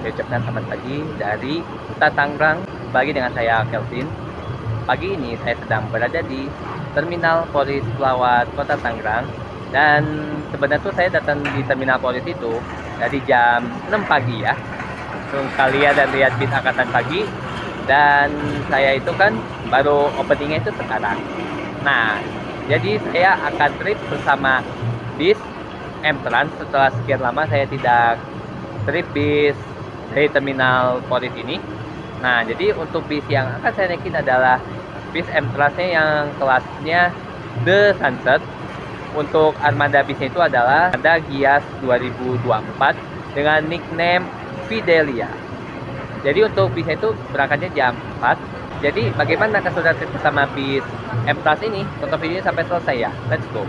Saya ucapkan selamat pagi dari Kota Tangerang. Pagi dengan saya Kelvin. Pagi ini saya sedang berada di Terminal Polis Pelawat Kota Tangerang. Dan sebenarnya tuh saya datang di Terminal Polis itu dari jam 6 pagi ya. Langsung kalian dan lihat bis angkatan pagi. Dan saya itu kan baru openingnya itu sekarang. Nah, jadi saya akan trip bersama bis M-Trans setelah sekian lama saya tidak trip bis dari Terminal Polis ini. Nah, jadi untuk bis yang akan saya naikin adalah bis M-Transnya yang kelasnya The Sunset. Untuk armada bisnya itu adalah ada Gias 2024 dengan nickname Fidelia. Jadi untuk bisnya itu berangkatnya jam 4. Jadi bagaimana kalau sudah trip bersama bis M-Trans ini? Tonton videonya sampai selesai ya. Let's go.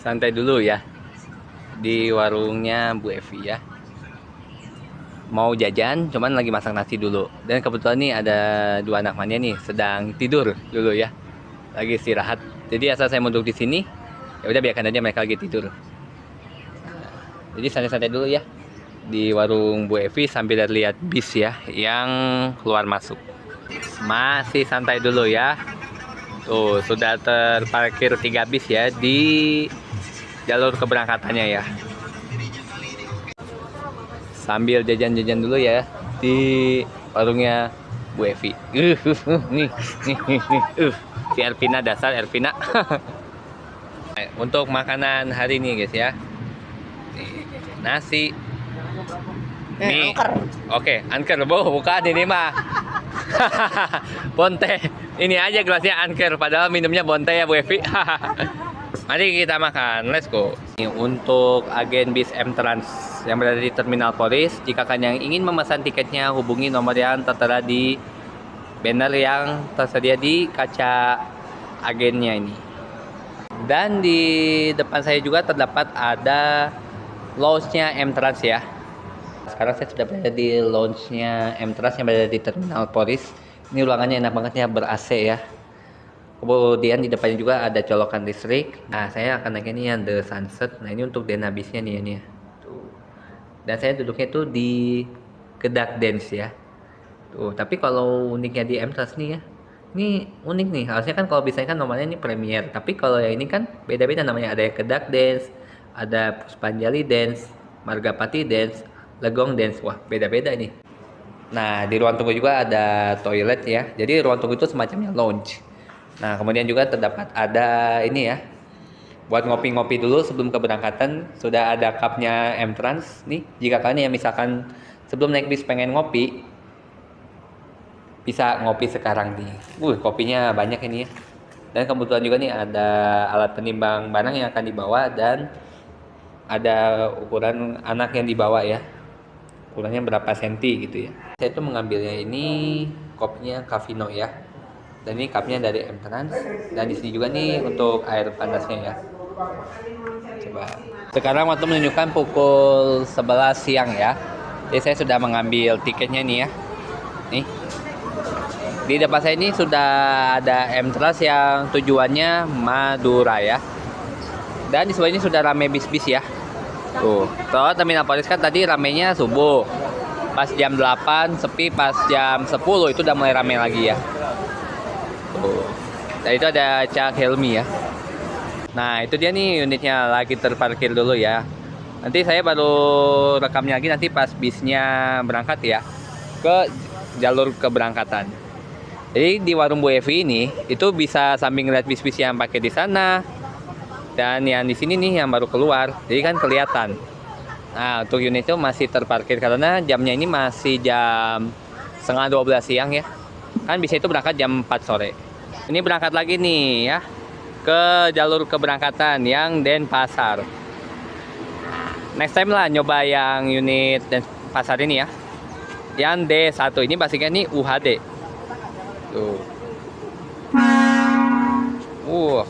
Santai dulu ya di warungnya Bu Evi ya. Mau jajan, cuman lagi masak nasi dulu. Dan kebetulan nih ada dua anak mania nih sedang tidur dulu ya, lagi istirahat. Jadi asal saya mau duduk di sini, ya udah biarkan aja mereka lagi tidur. Jadi santai-santai dulu ya di warung Bu Evi sambil lihat bis ya yang keluar masuk. Masih santai dulu ya. Tuh sudah terparkir 3 bis ya di jalur keberangkatannya ya. Sambil jajan-jajan dulu ya di warungnya Bu Evi. Nih. Si Ervina, dasar Ervina. Untuk makanan hari ini guys ya. Nasi. Mie. Oke, angker bukan ini mah. Bonte. Ini aja gelasnya angker padahal minumnya Bonte ya Bu Evi. Mari kita makan, let's go. Untuk agen bis M-Trans yang berada di Terminal Polis, jika kalian yang ingin memesan tiketnya, hubungi nomor yang tertera di banner yang tersedia di kaca agennya ini. Dan di depan saya juga terdapat ada lounge-nya M-Trans ya. Sekarang saya sudah berada di lounge-nya M-Trans yang berada di Terminal Polis. Ini ruangannya enak banget ya, ber-AC ya. Kemudian di depannya juga ada colokan listrik. Nah, saya akan naik ini yang The Sunset. Nah, ini untuk denabisnya nih ya, nih. Tuh. Dan saya duduknya tuh di Kedak Dance ya. Tuh, tapi kalau uniknya di M-Trans nih ya. Ini unik nih. Harusnya kan kalau biasanya kan nomornya ini Premier, tapi kalau yang ini kan beda-beda namanya. Ada yang Kedak Dance, ada Puspanjali Dance, Margapati Dance, Legong Dance. Wah, beda-beda nih. Nah, di ruang tunggu juga ada toilet ya. Jadi ruang tunggu itu semacamnya lounge. Nah, kemudian juga terdapat ada ini ya, buat ngopi-ngopi dulu sebelum keberangkatan. Sudah ada cupnya M-Trans nih. Jika kalian yang misalkan sebelum naik bis pengen ngopi, bisa ngopi sekarang nih. Kopinya banyak ini ya. Dan kebetulan juga nih ada alat penimbang barang yang akan dibawa dan ada ukuran anak yang dibawa ya. Ukurannya berapa senti gitu ya. Saya tuh mengambilnya ini kopinya Cafino ya. Dan ini cupnya dari M-Trans. Dan di sini juga nih untuk air panasnya ya. Coba. Sekarang waktu menunjukkan pukul 11 siang ya. Jadi saya sudah mengambil tiketnya nih ya. Nih. Di depan saya ini sudah ada M-Trans yang tujuannya Madura ya. Dan di sebelah ini sudah rame bis-bis ya. Tuh. Soal Terminal Polis kan tadi ramenya subuh. Pas jam 8 sepi, pas jam 10 itu udah mulai rame lagi ya. Dan itu ada Cak Helmi ya. Nah, itu dia nih unitnya lagi terparkir dulu ya. Nanti saya baru rekamnya lagi nanti pas bisnya berangkat ya ke jalur keberangkatan. Jadi di warung Bu Evi ini itu bisa sambil ngeliat bis-bis yang pakai di sana dan yang di sini nih yang baru keluar. Jadi kan kelihatan. Nah, untuk unit itu masih terparkir karena jamnya ini masih jam setengah 12 siang ya. Kan bisa itu berangkat jam 4 sore. Ini berangkat lagi nih ya ke jalur keberangkatan yang Denpasar. Next time lah nyoba yang unit Denpasar ini ya. Yang D1 ini basicnya nih UHD. Tuh.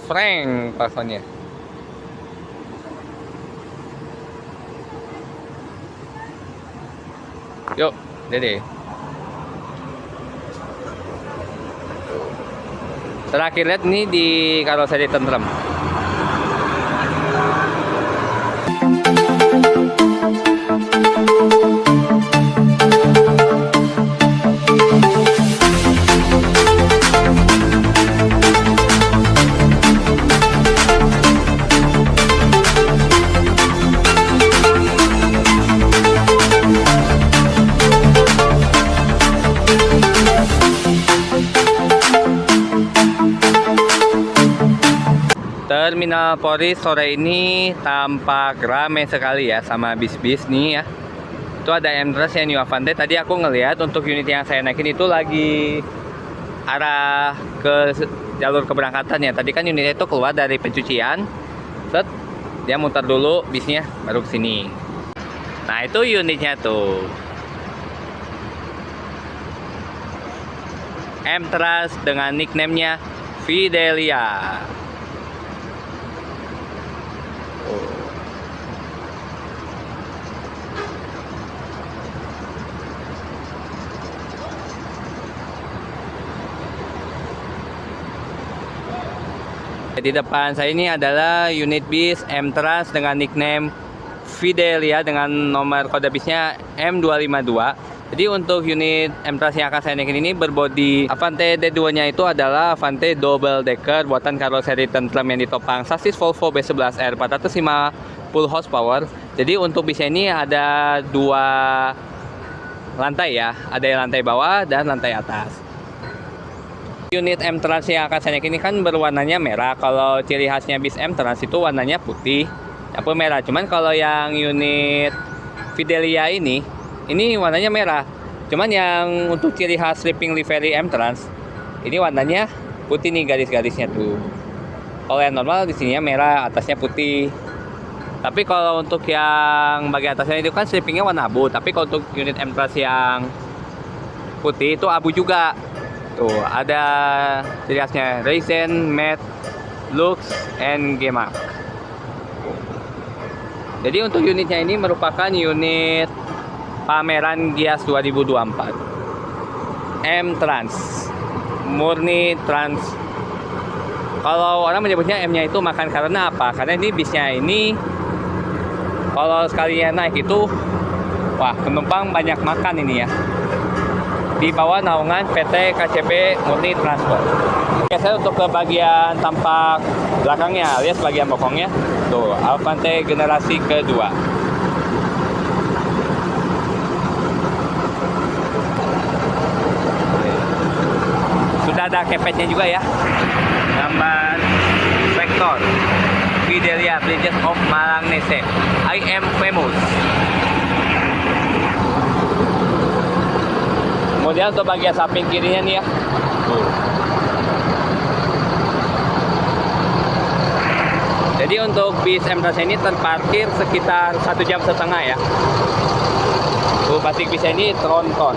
Frank personnya. Yuk, Dede. Terakhir lihat nih di karoseri tentrem. Terminal Polri sore ini tampak ramai sekali ya sama bis-bis nih ya. Itu ada M-Trans yang New Avante. Tadi aku ngelihat untuk unit yang saya naikin itu lagi arah ke jalur keberangkatan ya. Tadi kan unitnya itu keluar dari pencucian. Set, dia muter dulu bisnya baru ke sini. Nah, itu unitnya tuh. M-Trans dengan nickname-nya Fidelia. Di depan saya ini adalah unit bis M-Trans dengan nickname Fidelia dengan nomor kode bisnya M252. Jadi untuk unit M-Trans yang akan saya naikin ini berbodi Avante D2-nya itu adalah Avante double decker buatan karoseri tentrem yang ditopang sasis Volvo B11R 450 horsepower. Jadi untuk bisnya ini ada dua lantai ya, ada yang lantai bawah dan lantai atas. Unit M-Trans yang akan saya naikin ini kan berwarnanya merah. Kalau ciri khasnya bis M-Trans itu warnanya putih, campur merah. Cuman kalau yang unit Fidelia ini warnanya merah. Cuman yang untuk ciri khas sleeping livery M-Trans, ini warnanya putih nih garis-garisnya tuh. Kalau yang normal di sininya merah, atasnya putih. Tapi kalau untuk yang bagian atasnya itu kan sleepingnya warna abu. Tapi kalau untuk unit M-Trans yang putih itu abu juga. Tuh, ada ciri khasnya Raisin, Matte, Lux, and Gemak. Jadi untuk unitnya ini merupakan unit pameran Gias 2024. M-Trans, murni trans. Kalau orang menyebutnya M-nya itu makan karena apa? Karena ini bisnya ini kalau sekalian naik itu, wah penumpang banyak makan ini ya. Di bawah naungan PT KCP Murni Transport. Oke, saya untuk ke bagian tampak belakangnya alias bagian bokongnya. Tuh, Avante generasi kedua. Sudah ada kepetnya juga ya. Gambar vektor Fidelia Bridges of Malangnese. I am famous. Kemudian untuk bagian samping kirinya nih ya. Jadi untuk bis M-Trans ini terparkir sekitar 1,5 jam ya. Batik bis ini tronton.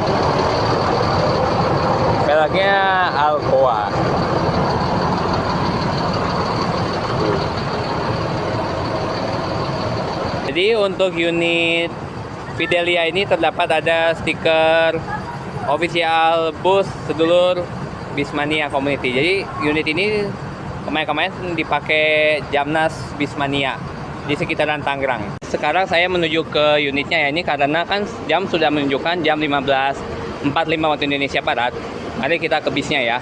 Peleknya Alcoa. Jadi untuk unit Fidelia ini terdapat ada stiker official bus sedulur Bismania Community. Jadi unit ini kemarin dipakai Jamnas Bismania di sekitaran Tangerang. Sekarang saya menuju ke unitnya ya, ini karena kan jam sudah menunjukkan jam 15.45 waktu Indonesia Barat. Mari kita ke bisnya ya.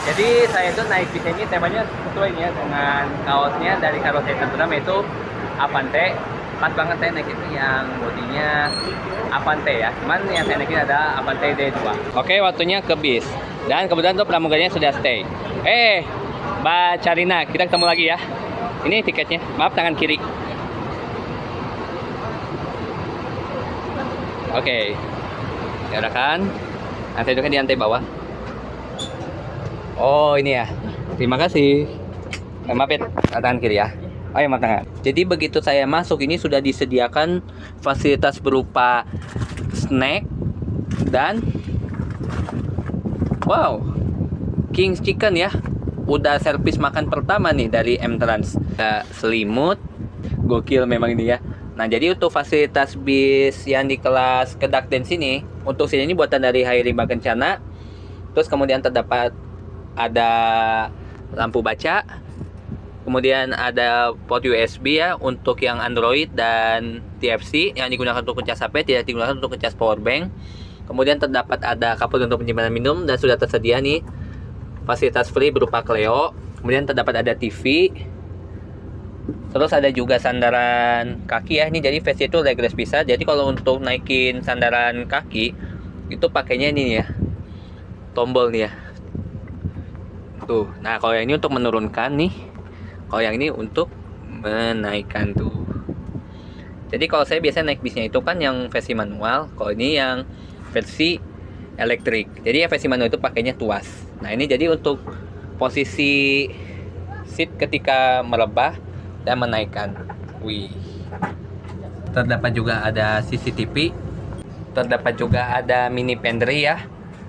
Jadi saya itu naik bis ini temanya sesuai ya dengan kaosnya dari karoseri tentrem itu Avante. Pas banget saya naik itu yang bodinya Avante ya. Cuman yang saya naikin ada Avante D2. Oke, waktunya ke bis. Dan kebetulan tuh pramugarinya sudah stay. Mbak Carina, kita ketemu lagi ya. Ini tiketnya. Maaf, tangan kiri. Oke. Ya udah kan. Nanti duduknya di lantai bawah. Oh ini ya. Terima kasih. Maaf ya, tangan kiri ya. Oh ya, maaf tangan. Jadi begitu saya masuk ini sudah disediakan fasilitas berupa snack dan wow, King's Chicken ya. Udah servis makan pertama nih dari M Trans. Selimut, gokil memang ini ya. Nah jadi untuk fasilitas bis yang di kelas Kedak Dance ini, untuk sini buatan dari Hai Rimba Kencana. Terus kemudian terdapat ada lampu baca, kemudian ada port USB ya untuk yang Android dan TFC yang digunakan untuk ngecas HP, tidak digunakan untuk ngecas power bank. Kemudian terdapat ada kapal untuk penyimpanan minum dan sudah tersedia nih fasilitas free berupa Cleo. Kemudian terdapat ada TV. Terus ada juga sandaran kaki ya. Ini jadi versi itu legless bisa. Jadi kalau untuk naikin sandaran kaki itu pakainya ini ya. Tombol nih ya. Tuh. Nah, kalau yang ini untuk menurunkan nih. Kalau yang ini untuk menaikkan tuh. Jadi kalau saya biasanya naik bisnya itu kan yang versi manual. Kalau ini yang versi elektrik. Jadi ya versi manual itu pakainya tuas. Nah, ini jadi untuk posisi seat ketika merebah dan menaikkan. Wih. Terdapat juga ada CCTV. Terdapat juga ada mini pantry ya.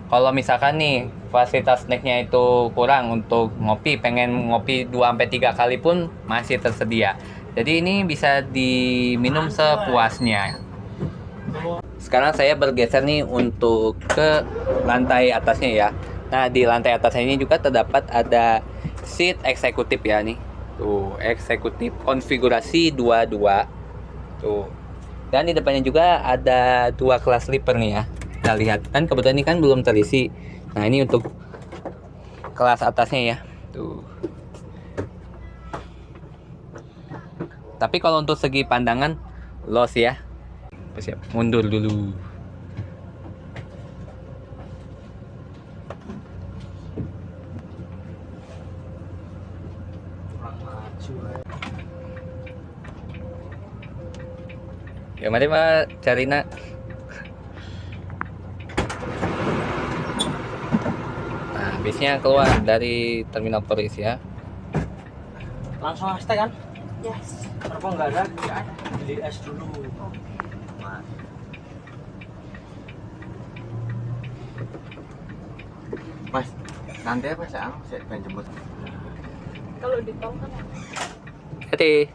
Kalau misalkan nih fasilitas snacknya itu kurang untuk ngopi, pengen ngopi 2-3 kali pun masih tersedia. Jadi ini bisa diminum sepuasnya. Sekarang saya bergeser nih untuk ke lantai atasnya ya. Nah di lantai atasnya ini juga terdapat ada seat eksekutif ya nih. Tuh eksekutif konfigurasi 22. Tuh. Dan di depannya juga ada 2 kelas sleeper nih ya. Kita lihat kan kebetulan ini kan belum terisi. Nah ini untuk kelas atasnya ya tuh. Tapi kalau untuk segi pandangan los ya. Siap mundur dulu. Ya mari Pak Carina. Bisnya keluar dari terminal polisi ya. Langsung hashtag kan? Yes. Apa enggak ada? Ya, beli es dulu. Mas, nanti apa saya pengen jemput. Kalau di tol kan Hati.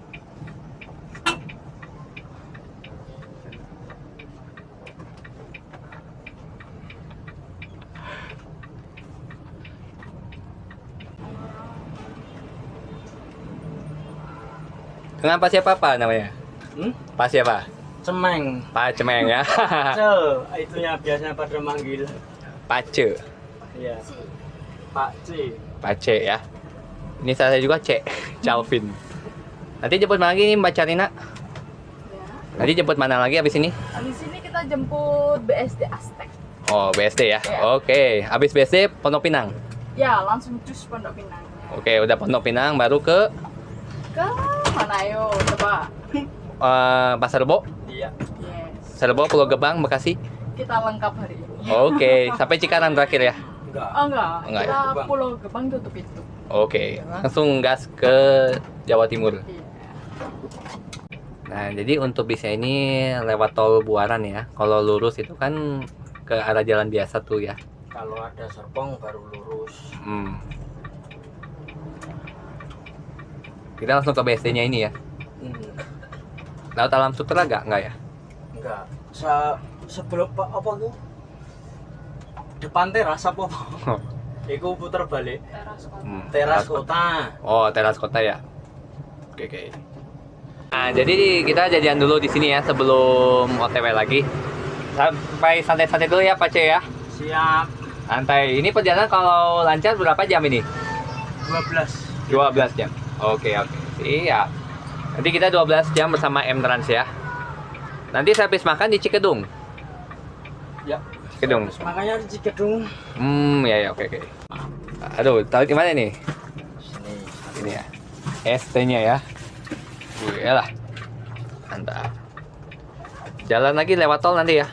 Kenapa siapa Pak namanya? Pak siapa? Cemeng. Pak Cemeng ya. Itunya biasanya pada manggil. Pace. Iya. Pak C. Pace ya. Ini saya juga C. Calvin. Nanti jemput mana lagi nih Mbak Carina? ya. Nanti jemput mana lagi abis ini? Habis ini kita jemput BSD Aztec. Oh BSD ya. Ya. Oke. Abis BSD Pondok Pinang. Ya, langsung cus Pondok Pinang. Oke, udah Pondok Pinang baru ke Ke mana ayo coba? Pasar Rebo. Iya. Yes. Pasar Rebo, Pulau Gebang, Bekasi. Kita lengkap hari ini. Oke, sampai Cikarang terakhir ya. Enggak. Oh enggak, Enggak kita ya? Pulau Gebang tutup itu. Oke, langsung gas ke Jawa Timur. Iya. Nah, jadi untuk bisnya ini lewat tol Buaran ya. Kalau lurus itu kan ke arah jalan biasa tuh ya. Kalau ada Serpong baru lurus. Kita langsung ke BSD-nya ini ya. Laut Alam Sutra enggak ya? Enggak. Sebelum apa tuh? Depan teras apa? Iku puter balik. Teras kota. Teras kota. Oh, teras kota ya. Oke. Nah, jadi kita jajan dulu di sini ya sebelum OTW lagi. Sampai santai-santai dulu ya, Pak C ya. Siap. Santai. Ini perjalanan kalau lancar berapa jam ini? 12. 12 jam. Oke. Siap. Nanti kita 12 jam bersama M Trans ya. Nanti saya habis makan di Cikedung. Ya. Cikedung. Makanya di Cikedung. Ya, oke. Aduh, tahu di mana nih? Sini. Ini ya. ST-nya ya. Wih, lah. Mantap. Jalan lagi lewat tol nanti ya.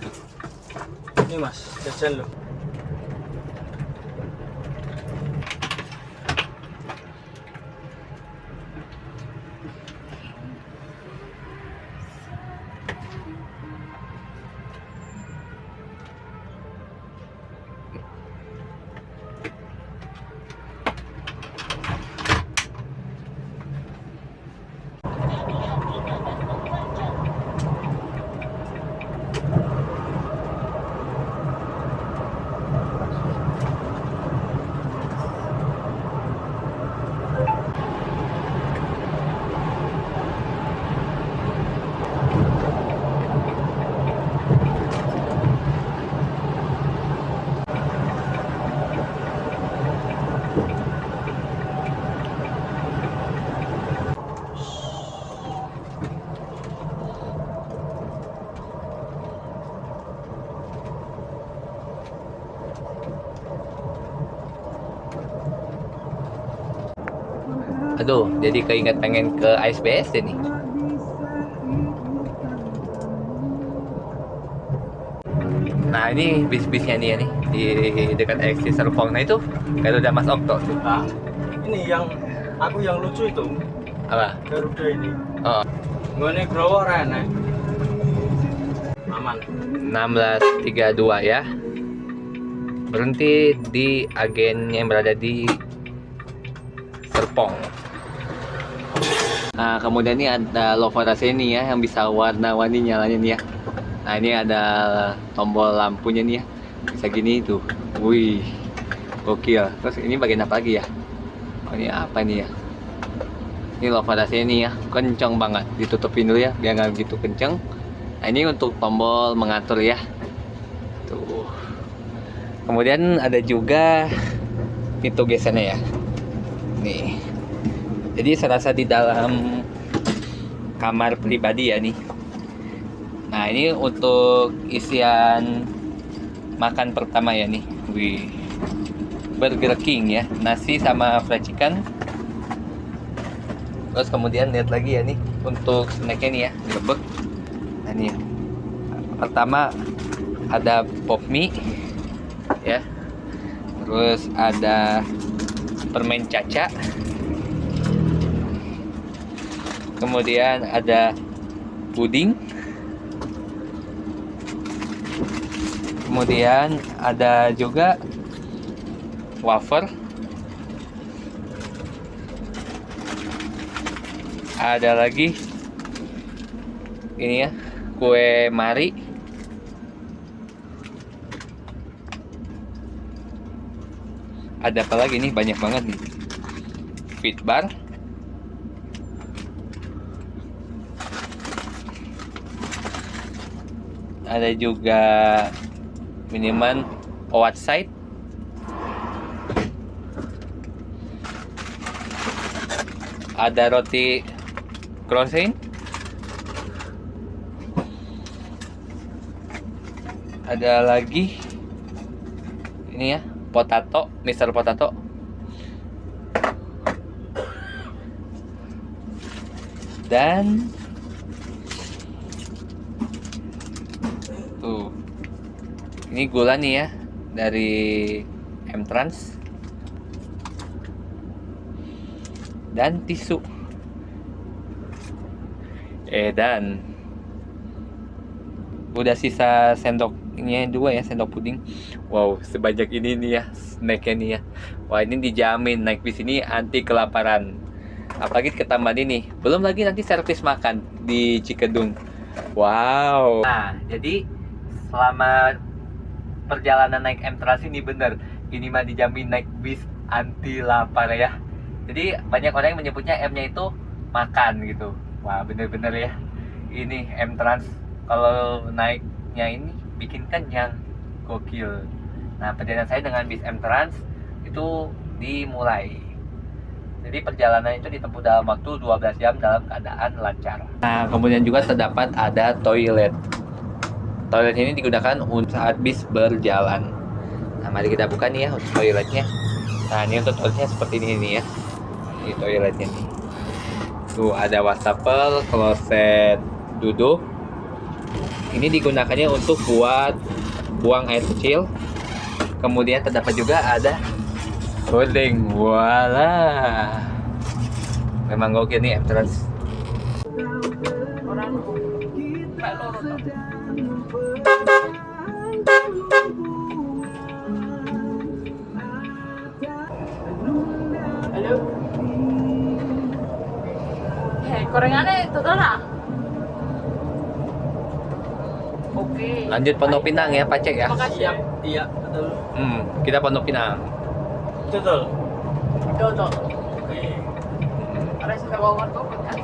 Ini Mas, jajan loh. Aduh, jadi keinget pengen ke ASBS deh nih. Nah ini bis-bisnya nih ya nih di dekat EXIT Serpong. Nah itu Garuda Mas Okto tuh. Nah, ini yang lucu itu Apa? Garuda ini. Oh, Gue grower enak. Aman. 1632 ya. Berhenti di agen yang berada di Serpong. Nah, kemudian ini ada lovarase ini ya yang bisa warna-warni nyalanya nih ya. Nah, ini ada tombol lampunya nih ya. Bisa gini tuh. Wih. Gokil. Terus ini bagian apa lagi ya? Oh, ini apa nih ya? Ini lovarase ini ya. Kenceng banget. Ditutupin dulu ya biar nggak begitu kenceng. Nah, ini untuk tombol mengatur ya. Tuh. Kemudian ada juga pintu gesernya ya. Nih. Jadi serasa di dalam kamar pribadi ya nih. Nah, ini untuk isian makan pertama ya nih. Wih. Burger King ya. Nasi sama fried chicken. Terus kemudian lihat lagi ya nih untuk snacknya nih ya, direbek. Nah, ini ya. Pertama ada pop mie ya. Terus ada permen caca. Kemudian ada puding. Kemudian ada juga wafer. Ada lagi ini ya, kue mari. Ada apa lagi nih? Banyak banget nih. Fit bar. Ada juga minuman outside. Ada roti croissant. Ada lagi ini ya, potato, Mr. Potato. Dan tuh, ini gula nih ya dari M-Trans. Dan tisu. Dan udah sisa sendoknya 2 ya, sendok puding. Wow, sebanyak ini nih ya snacknya nih ya. Wah, ini dijamin naik bis ini anti kelaparan. Apalagi ketambahan ini. Belum lagi nanti servis makan di Cikedung. Wow. Nah, jadi selama perjalanan naik M-Trans ini bener, ini mah dijamin naik bis anti lapar ya. Jadi banyak orang yang menyebutnya M-nya itu makan gitu. Wah, bener-bener ya. Ini M-Trans kalau naiknya ini bikin kenyang. Gokil. Nah, perjalanan saya dengan bis M-Trans itu dimulai. Jadi perjalanan itu ditempuh dalam waktu 12 jam dalam keadaan lancar. Nah, kemudian juga terdapat ada toilet. Toilet ini digunakan untuk saat bis berjalan. Nah, mari kita buka nih ya untuk toiletnya. Nah, ini untuk toiletnya seperti ini nih ya. Ini toiletnya nih. Tuh ada wastafel, kloset duduk. Ini digunakannya untuk buat buang air kecil. Kemudian terdapat juga ada holding. Walah. Memang gokil nih M-Trans. Orang kayak loro tau. Halo. Hei, gorengannya total lah. Oke. Lanjut Pondok Pinang ya, Pacek ya. Makasih ya. Iya, betul. Kita Pondok Pinang. Betul. Total. Oke. Ada sudah bawa kok kan.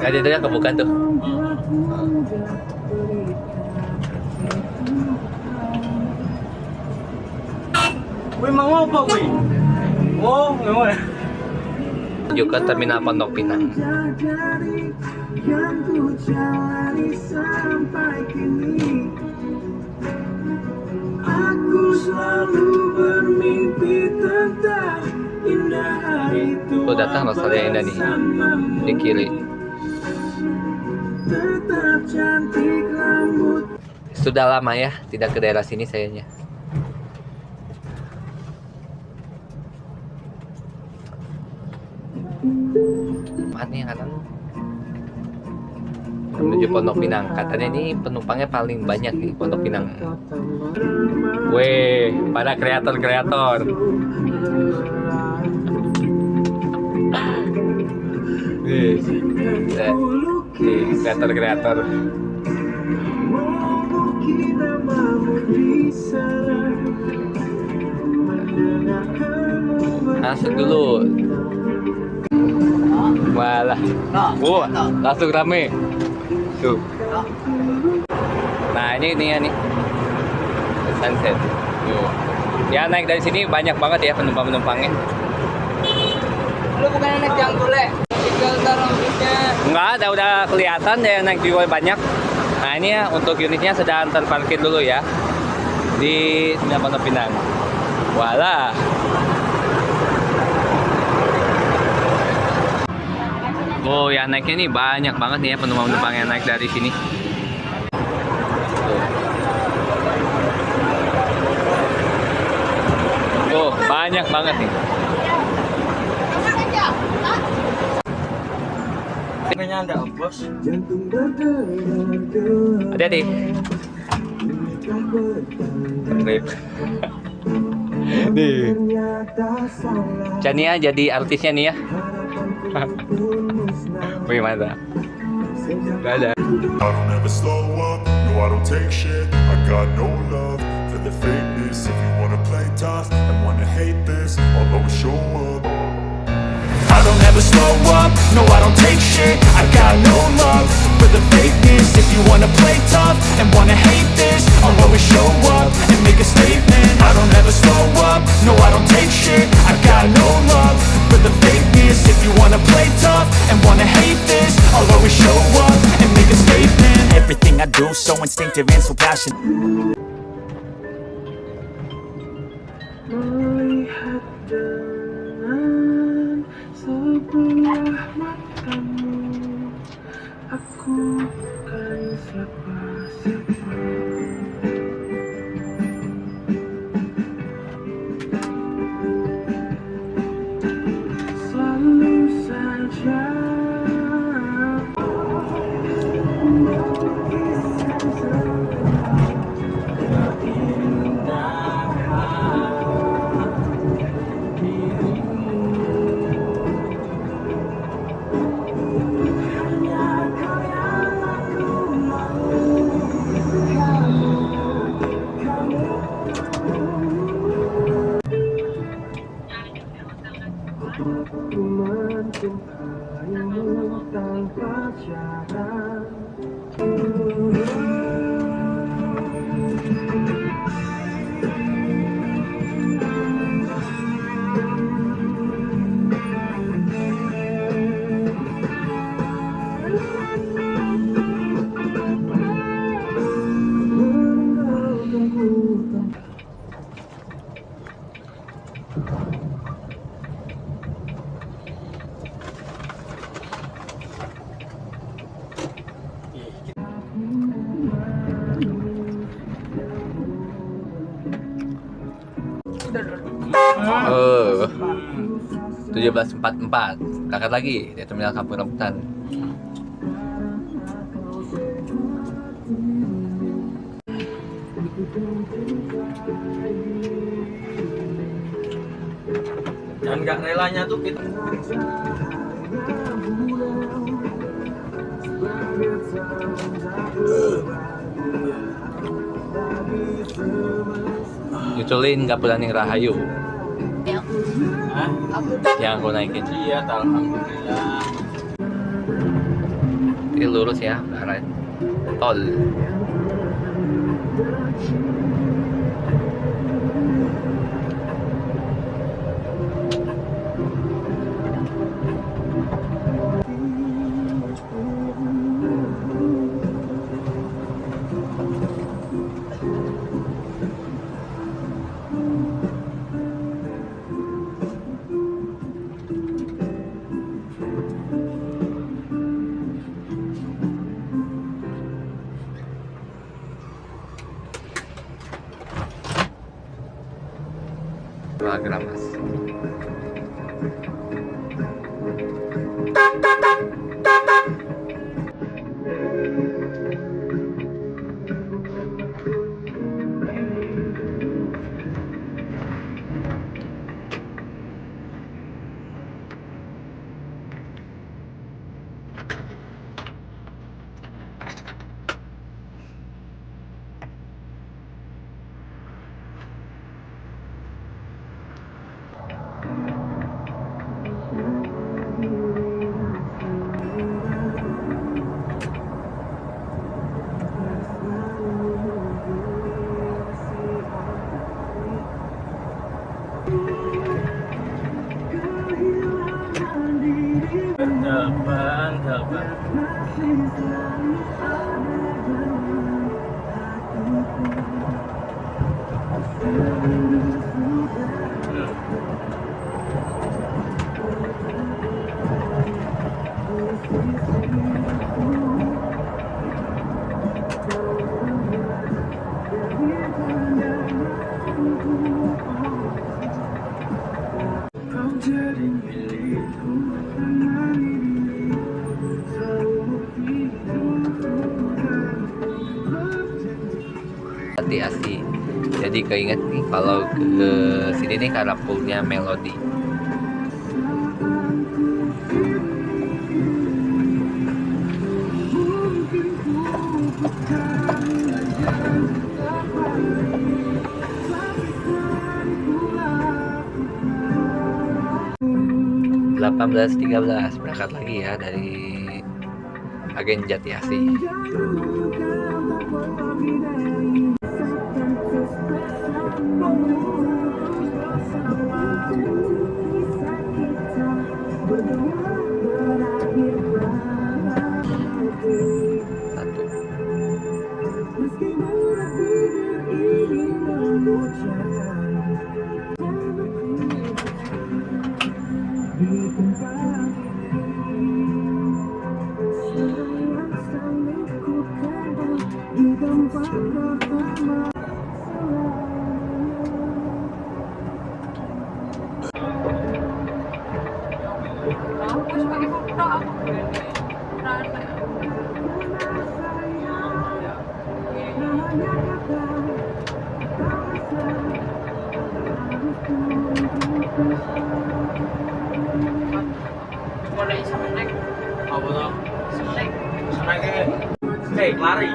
Ada itu ya kebukaan tuh. Wih, mau apa, wih? Oh, gimana? Menuju ke Terminal Pondok Pinang. Tuh datang Nostalgia Indah nih di kiri. Sudah lama ya tidak ke daerah sini sayanya. Mana yang kanan? Menuju Pondok Pinang. Katanya ini penumpangnya paling banyak di Pondok Pinang. Weh, para kreator-kreator. Kreator-kreator. Masuk dulu. Walah. Langsung rame. Tuh. Nah, ini ya nih. Sunset. Tuh. Ya naik dari sini banyak banget ya penumpang-penumpangnya. Lu bukan naik jangkul ya? Tinggal taruh busnya. Enggak, udah kelihatan ya yang naik juga banyak. Nah, ini ya untuk unitnya sedang terparkir dulu ya di Pondok Pinang. Walah. Oh, yang naiknya nih banyak banget nih ya penumpang-penumpang yang naik dari sini. Oh, banyak banget nih. Kayaknya ada bos. Hati-hati. Rip. Nih. Chania jadi artisnya nih ya. Bagaimana? Gak ada. I don't ever slow up, no I don't take shit. I got no love for the fakeness. If you wanna play tough and wanna hate this, I'll always show up. I don't ever slow up, no I don't take shit. I got no love for the fakeness. If you wanna play tough and wanna hate this, I'll always show up and make a statement. I don't ever slow up, no I don't take shit. I got no love for the fakeness. If you wanna play tough and wanna hate this, I'll always show up and make a statement. Everything I do so instinctive and so passionate. Melihat dengan sebelah matamu, aku kan siapa-siapa. Selalu saja 17.44 berangkat lagi di Terminal Kampung Rambutan. Dan nggak relanya tuh kita. Nyuculin Kapulaning Rahayu Hah? yang aku naikin. Iya, alhamdulillah. Ini lurus ya, ke arah tol. Mas. Kau jadi milikku, menemani diriku, selalu hidupku dan Hati asli. Jadi keinget nih kalau ke sini nih karena poolnya Melody. belas 13 berangkat lagi ya dari Agen Jati Asih. Apa tuh? Snack lari.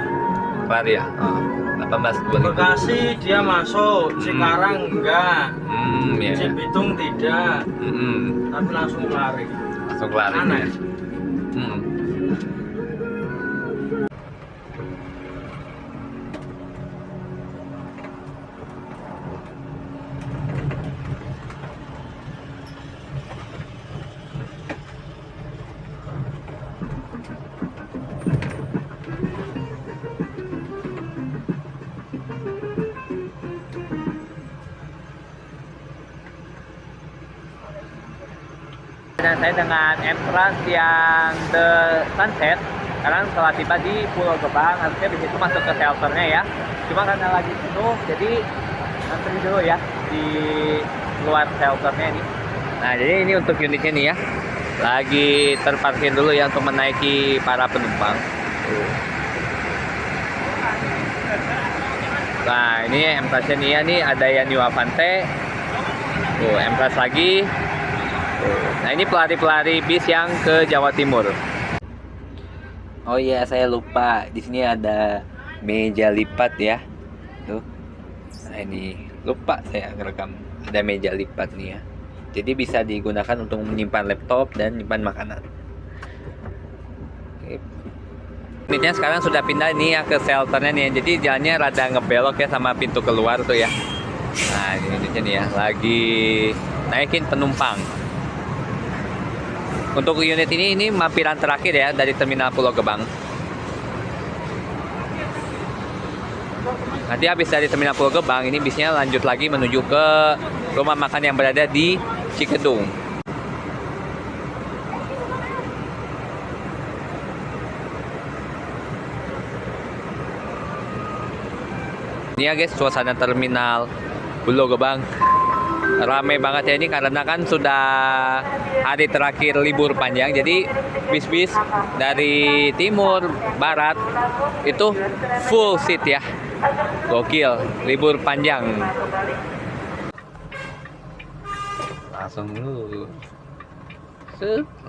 Lari ya? Oh, 18.25. Bekasi dia masuk, Cikarang enggak, Ya. Cibitung tidak, Mm-mm. tapi langsung lari. Langsung lari Aneh. ya. Mm. Dan saya dengan entrance yang The Sunset. Sekarang setelah tiba di Pulau Gebang, harusnya di situ masuk ke shelternya ya. Cuma karena lagi penuh, jadi antri dulu ya di di luar shelternya nih. Nah, jadi ini untuk unitnya nih ya. Lagi terparkir dulu ya untuk menaiki para penumpang. Tuh. Nah, ini M-Class-nya nih ya, nih ada yang New Avante. Tuh, M-Class lagi. Tuh. Nah, ini pelari-pelari bis yang ke Jawa Timur. Oh iya, saya lupa. Di sini ada meja lipat ya. Tuh. Nah, ini lupa saya ngerekam. Ada meja lipat nih ya. Jadi bisa digunakan untuk menyimpan laptop dan menyimpan makanan. Oke. Unitnya sekarang sudah pindah nih ya ke shelternya nih. Jadi jalannya rada ngebelok ya sama pintu keluar tuh ya. Nah, ini unitnya nih ya, lagi naikin penumpang. Untuk unit ini mampiran terakhir ya dari Terminal Pulau Gebang. Nanti habis dari Terminal Pulau Gebang, ini bisnya lanjut lagi menuju ke rumah makan yang berada di Cikedung. Ini ya guys, suasana Terminal Pulau Gebang. Ramai banget ya ini karena kan sudah hari terakhir libur panjang. Jadi bis-bis dari timur, barat itu full seat ya. Gokil, libur panjang. Langsung dulu.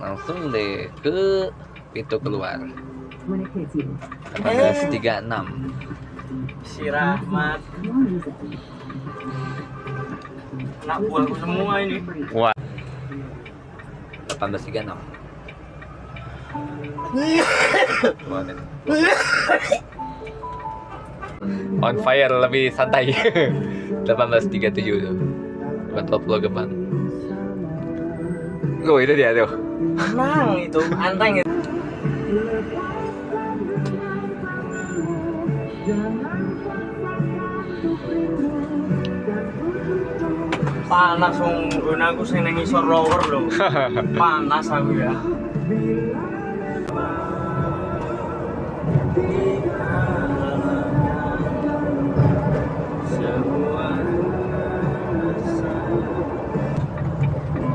Langsung deh ke pintu keluar. 1836. Si Rahmat. Anak buahku semua ini. Wah. 1836. On fire lebih santai. 1837 tuh. Battle Pulau Gebang. Oh, itu dia tuh. Tenang itu, anteng itu. Panas wong aku sing nang isor lower lho. Panas aku ya.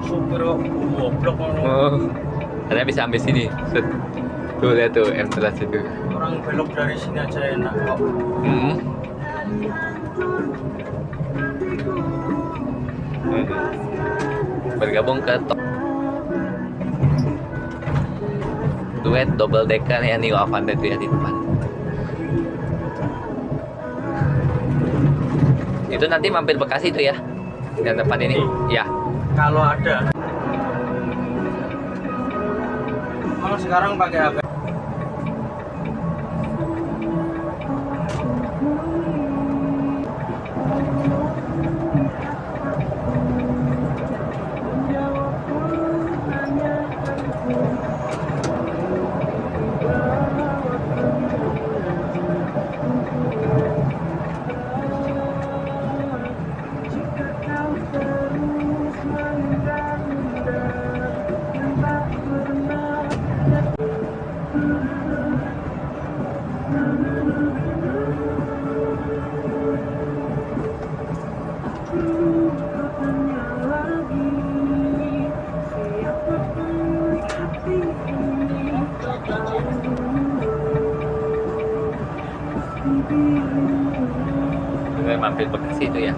Supir kok goblok ngono. Oh. Katanya bisa ambil sini. Set. Tuh lihat tuh M-Class itu. Orang belok dari sini aja enak kok. Bergabung ke top duet double decker yang New Avante itu ya di depan. Itu nanti mampir Bekasi itu ya, yang depan ini. Ya. Kalau ada. Malah sekarang pakai HP. Gue mampir Bekasi itu ya.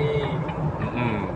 Mm-mm.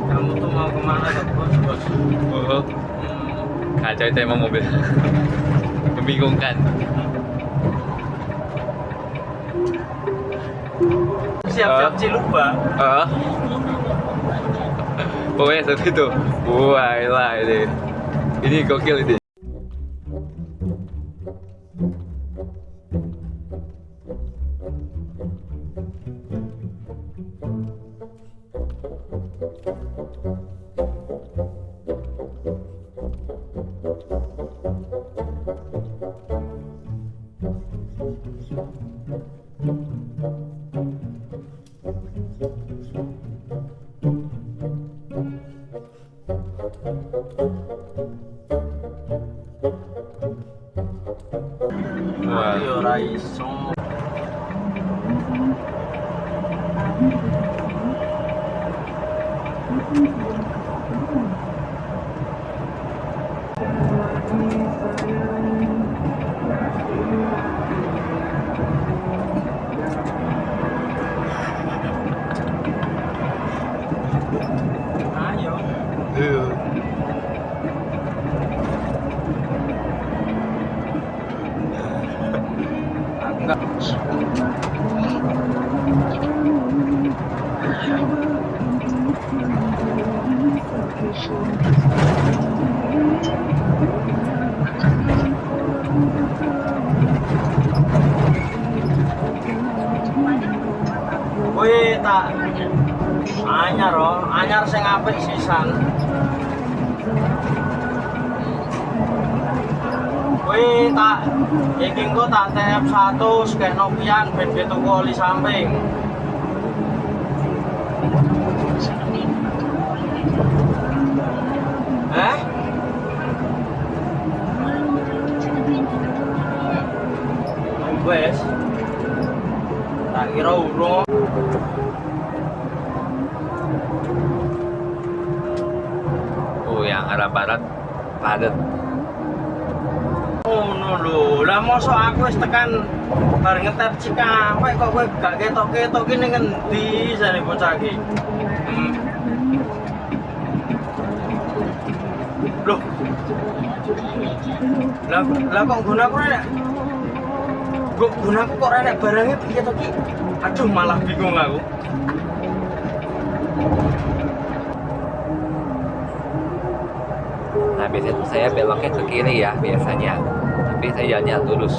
Kamu tuh mau kemana ke bos? Oh, kacau itu emang mobil. Membingungkan. Siap-siap Ciluba. Pokoknya seperti itu. Wah, lah ini. Ini gokil ini. Wah. Ayo Raiso. Ayo. Wih tak anyar sing apik sisan. Wih tak iki engko tak TF 1 skek Nokian ben tuku oli samping. Wes. Tak kira urung. Oh, yang arah barat padat. Oh no lho, lah Lah mosok aku wis tekan bareng ngetep Cikampek kok kowe gak ketok-ketok ki ning endi jane bocah iki. Loh. Lah kok gunaku rek? Kok gunaku kok rek barangnya piye to ki? Aduh malah bingung aku. Nah biasanya tuh saya beloknya ke kiri ya biasanya, tapi saya jalannya lurus.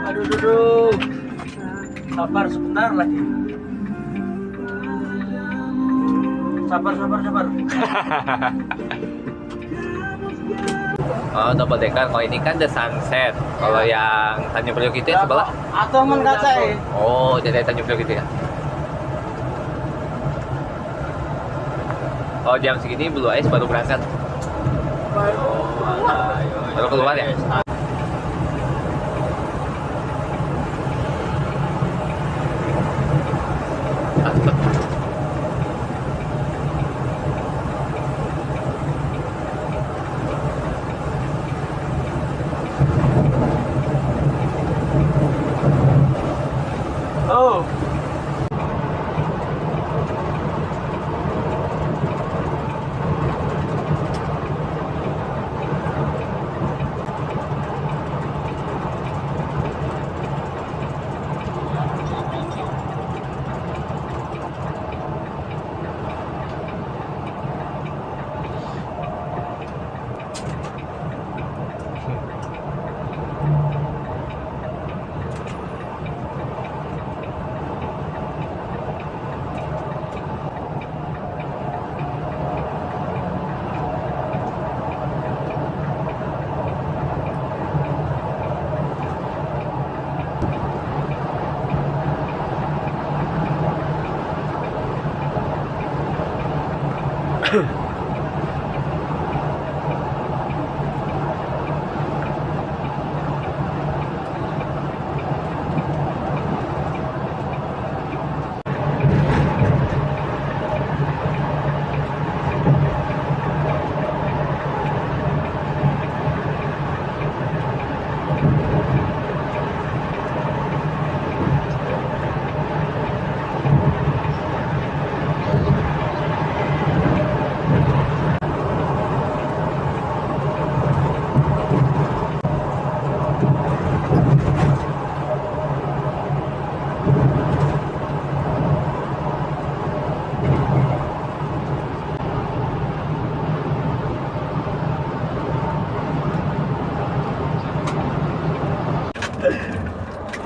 Aduh. Sabar sebentar lagi. Sabar. Oh, double decker. Kalau ini kan The Sunset. Kalau yang Tanjung Priok itu yang sebelah. Atau men kacae. Oh, jadi Tanjung Priok itu ya. Oh, jam segini Blue Ice baru berangkat. Baru keluar ya? Oh.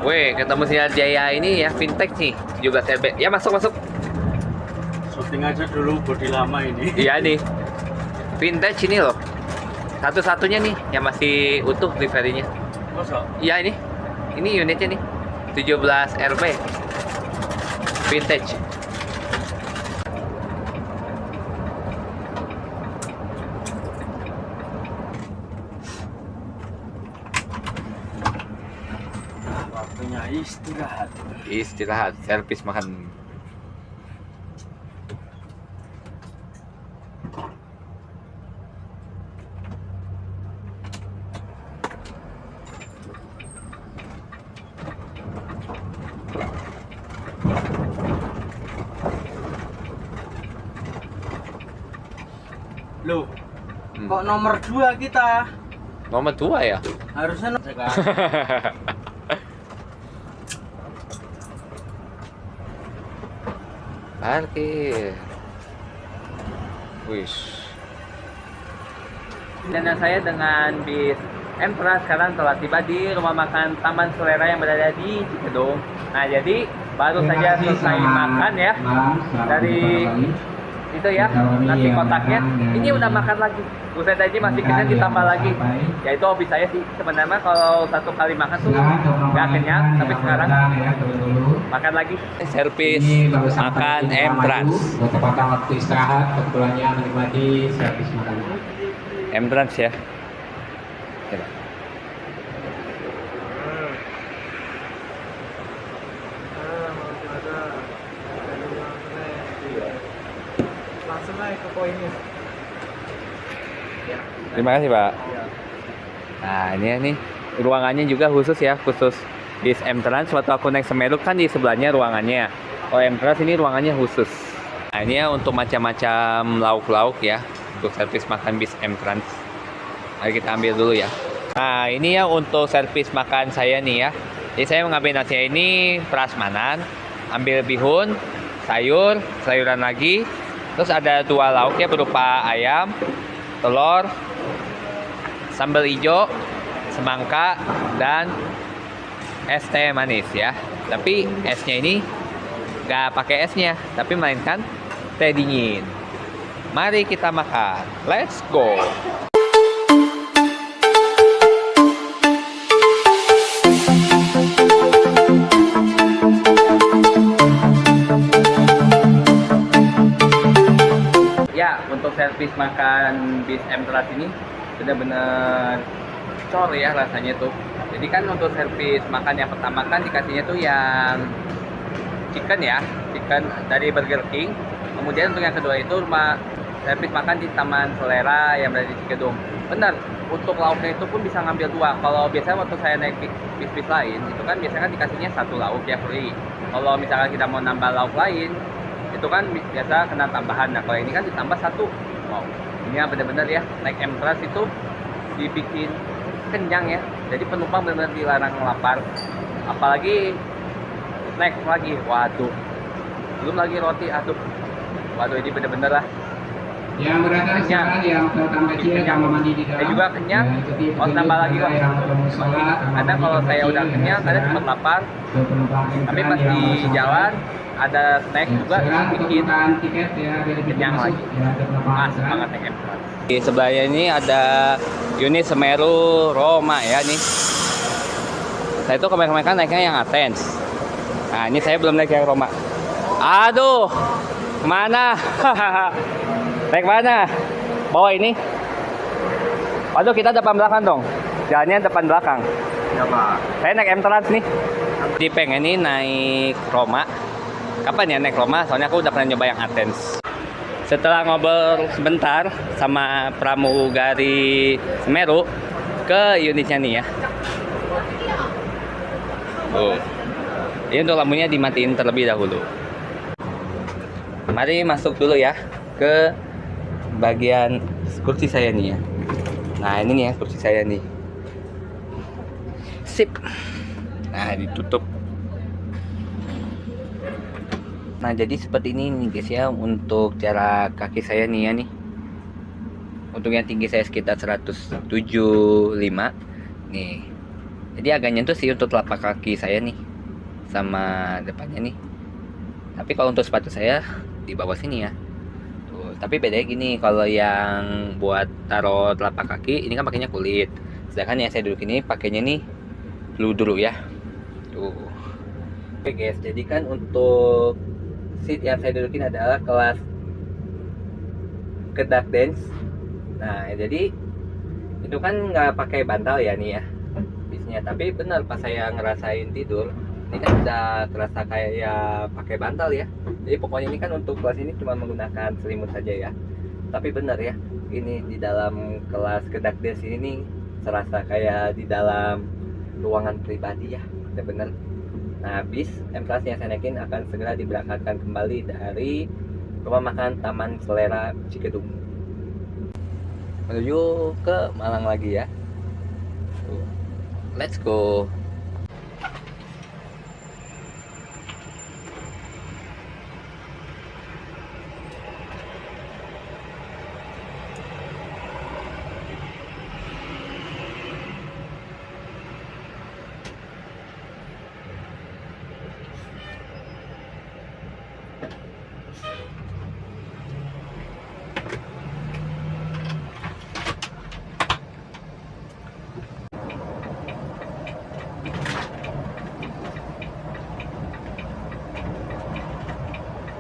Weh, ketemu si Jaya ini ya, fintech nih, 17 RB. Ya masuk. Syuting aja dulu bodi lama ini. Iya nih, vintage ini loh. Satu-satunya nih yang masih utuh liverynya. Masa? Iya ini unitnya nih, 17 RB, vintage. Waktunya istirahat. Istirahat, servis makan. Loh, kok nomor 2 kita? Nomor 2 ya? Harusnya sekarang. Parkir. Wish. Dan saya dengan bis Emtra sekarang telah tiba di rumah makan Taman Selera yang berada di Cikedung. Nah, jadi baru saja selesai makan ya dari itu ya nasi kotaknya. Ini udah makan lagi. Buset aja masih kenyang ditambah lagi. Ya itu hobi saya sih sebenarnya, kalau satu kali makan tuh nggak kenyang, tapi sekarang makan lagi. Servis makan M-Trans. Ketepatan waktu istirahat, kebetulannya menikmati servis makanan. M-Trans ya. Coba. Langsung naik ke poinnya. Terima kasih Pak. Nah ini nih ruangannya juga khusus ya, khusus bis M-Trans. Waktu aku naik Semeru kan di sebelahnya ruangannya. Kalau M-Trans ini ruangannya khusus. Nah ini ya untuk macam-macam lauk-lauk ya, untuk servis makan bis M-Trans. Mari kita ambil dulu ya. Nah ini ya untuk servis makan saya nih ya. Jadi saya mengambil nasi ini prasmanan, ambil bihun, sayur, sayuran lagi. Terus ada 2 lauk ya berupa ayam, telur, sambal hijau, semangka, dan es teh manis ya. Tapi esnya ini nggak pakai esnya, tapi melainkan teh dingin. Mari kita makan. Let's go. Ya, untuk servis makan bis M-Trans ini benar-benar cor ya rasanya tuh. Jadi kan untuk servis makan yang pertama kan dikasihnya tuh yang chicken ya, chicken dari Burger King. Kemudian untuk yang kedua itu rumah servis makan di Taman Selera yang berada di Cikedung. Benar, untuk lauknya itu pun bisa ngambil 2. Kalau biasanya waktu saya naik bis-bis lain itu kan biasanya kan dikasihnya 1 lauk ya free. Kalau misalkan kita mau nambah lauk lain itu kan biasa kena tambahan. Nah kalau ini kan ditambah 1. Wow, ini benar-benar ya naik M-Trans itu dibikin kenyang ya. Jadi penumpang benar-benar dilarang lapar. Apalagi snack lagi, waduh. Belum lagi roti, aduh. Waduh ini benar-benar lah. Yang berada di Kenyang. sana yang datang kecil Kenyang. kamar mandi di dalam. Saya juga kenyang. Ya, ikuti Mau nambah lagi kok. Karena kalau saya udah kenyang, kadang sempat lapar. Tapi pas di jalan ada snack juga bikin tiket ya, kenyang lagi. Mas Banget naik M-Trans. Di sebelahnya ini ada unit Semeru Roma ya nih. Saya itu kemarin-kemarin naiknya yang Athens. Nah ini saya belum naik yang Roma. Aduh, kemana? Naik mana? Bawah ini. Waduh kita depan belakang dong. Jalannya depan belakang. Ya Pak. Saya naik M-Trans nih. Jadi pengen nih naik Roma. Kapan ya naik Roma? Soalnya aku udah pernah nyoba yang Athens. Setelah ngobrol sebentar sama pramugari Semeru, ke unitnya nih ya. Ini untuk lampunya dimatiin terlebih dahulu. Mari masuk dulu ya ke bagian kursi saya nih ya. Nah ini nih ya kursi saya nih. Sip. Nah ditutup. Nah jadi seperti ini nih guys ya untuk jarak kaki saya nih ya nih. Untuk yang tinggi saya sekitar 175 nih. Jadi agak nyentuh sih untuk telapak kaki saya nih sama depannya nih. Tapi kalau untuk sepatu saya di bawah sini ya. Tuh, tapi bedanya gini, kalau yang buat taruh telapak kaki ini kan pakainya kulit. Sedangkan yang saya duduk ini pakainya nih dulu ya. Tuh. Oke guys, jadi kan untuk seat yang saya dudukin adalah kelas kedak dance. Nah, jadi itu kan nggak pakai bantal ya nih ya bisnya. Tapi benar pas saya ngerasain tidur, ini kan udah terasa kayak pakai bantal ya. Jadi pokoknya ini kan untuk kelas ini cuma menggunakan selimut saja ya. Tapi benar ya, ini di dalam kelas kedak dance ini nih serasa kayak di dalam ruangan pribadi ya. Benar-benar. Nah, bis M-Trans yang saya naikin akan segera diberangkatkan kembali dari rumah makan Taman Selera Cikedung menuju ke Malang lagi ya. Let's go.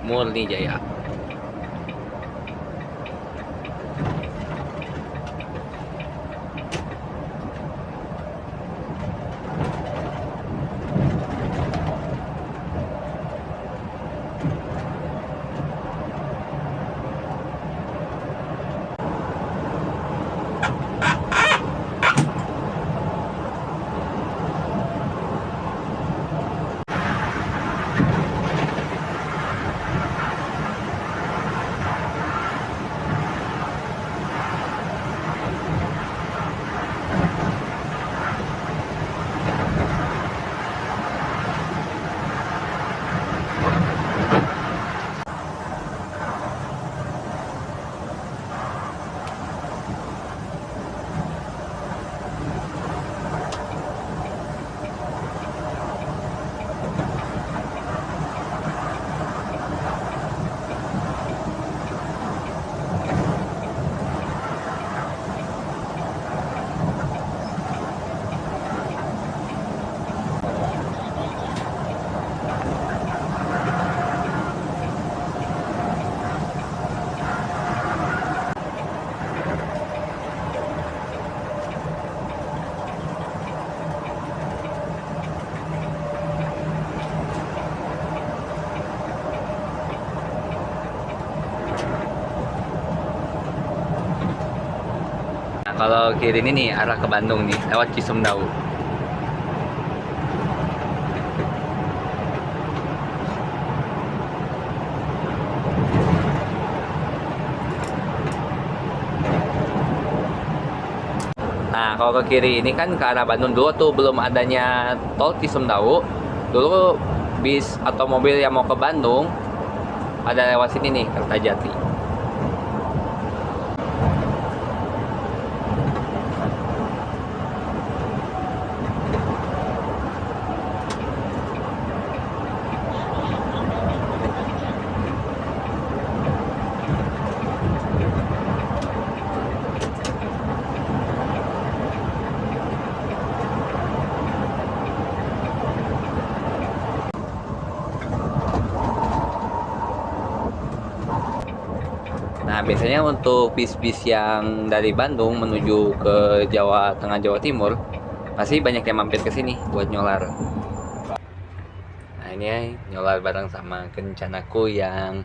Murni Jaya. Kalau kiri ini nih arah ke Bandung nih, lewat Cisumdawu. Nah, kalau ke kiri ini kan ke arah Bandung. Dulu tuh belum adanya tol Cisumdawu. Dulu bis atau mobil yang mau ke Bandung ada lewat sini nih, Kertajati. Nah, biasanya untuk bis-bis yang dari Bandung menuju ke Jawa Tengah, Jawa Timur, pasti banyak yang mampir ke sini buat nyolar. Nah, ini nyolar bareng sama kencanaku yang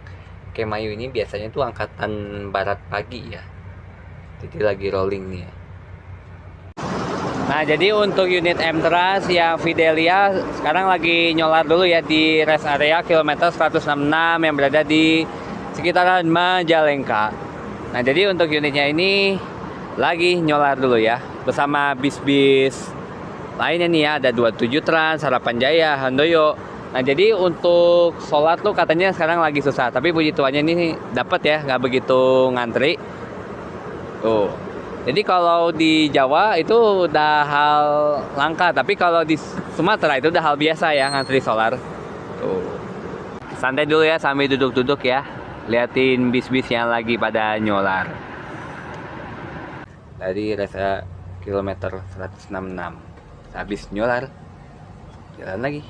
Kemayu ini biasanya tuh angkatan barat pagi ya. Jadi lagi rolling nih ya. Nah, jadi untuk unit M-Trans yang Fidelia sekarang lagi nyolar dulu ya di rest area kilometer 166 yang berada di sekitaran Majalengka. Nah, jadi untuk unitnya ini lagi nyolar dulu ya bersama bis-bis lainnya nih ya, ada 27 Trans, Harapan Jaya, Handoyo. Nah, jadi untuk sholat tuh katanya sekarang lagi susah, tapi puji Tuhannya ini dapat ya, nggak begitu ngantri. Tuh. Jadi kalau di Jawa itu udah hal langka, tapi kalau di Sumatera itu udah hal biasa ya ngantri solar. Tuh. Santai dulu ya sambil duduk-duduk ya. Liatin bis-bis yang lagi pada nyolar. Dari rest kilometer 166. Habis nyolar, jalan lagi.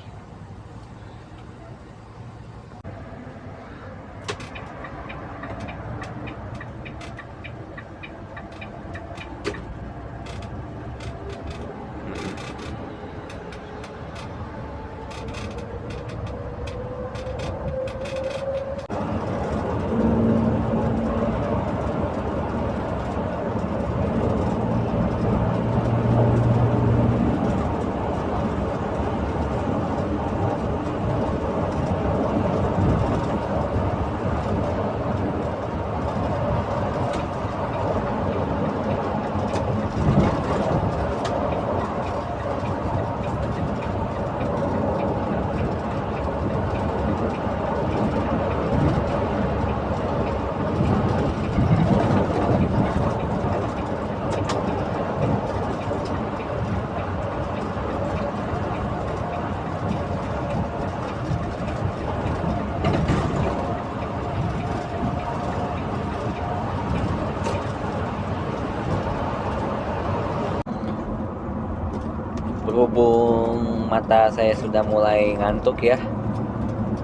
Berhubung mata saya sudah mulai ngantuk ya.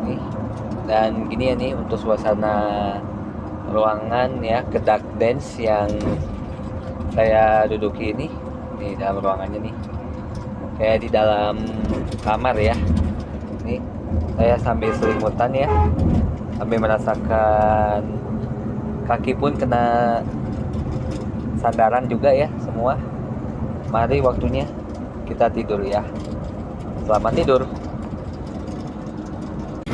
Nih. Dan gini ya nih untuk suasana ruangan ya, Kedak Dance yang saya duduki ini. Nih dalam ruangannya nih. Kayak di dalam kamar ya. Nih, saya sambil selimutan ya. Sambil merasakan kaki pun kena sandaran juga ya semua. Mari waktunya kita tidur ya. Selamat tidur.